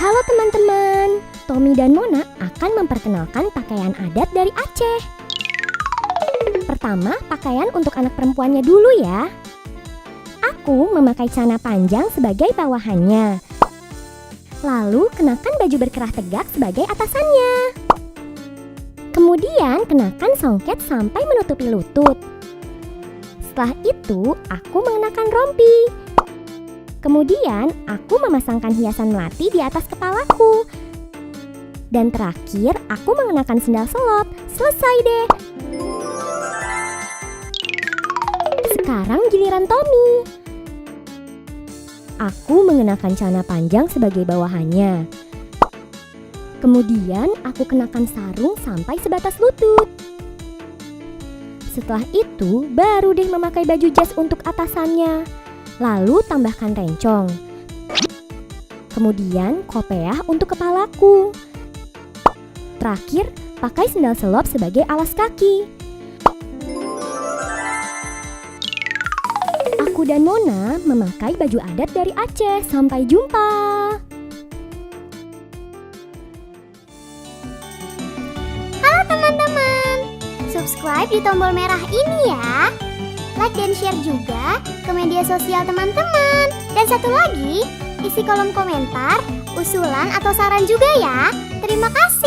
Halo teman-teman, Tommy dan Mona akan memperkenalkan pakaian adat dari Aceh. Pertama, pakaian untuk anak perempuannya dulu ya. Aku memakai celana panjang sebagai bawahannya. Lalu kenakan baju berkerah tegak sebagai atasannya. Kemudian kenakan songket sampai menutupi lutut. Setelah itu, aku mengenakan rompi. Kemudian, aku memasangkan hiasan melati di atas kepalaku. Dan terakhir, aku mengenakan sendal selop. Selesai deh. Sekarang giliran Tommy. Aku mengenakan celana panjang sebagai bawahannya. Kemudian, aku kenakan sarung sampai sebatas lutut. Setelah itu, baru deh memakai baju jas untuk atasannya. Lalu tambahkan rencong. Kemudian kopiah untuk kepalaku. Terakhir, pakai sendal selop sebagai alas kaki. Aku dan Mona memakai baju adat dari Aceh. Sampai jumpa. Halo teman-teman, subscribe di tombol merah ini ya. Like dan share juga ke media sosial teman-teman. Dan satu lagi, isi kolom komentar, usulan atau saran juga ya. Terima kasih.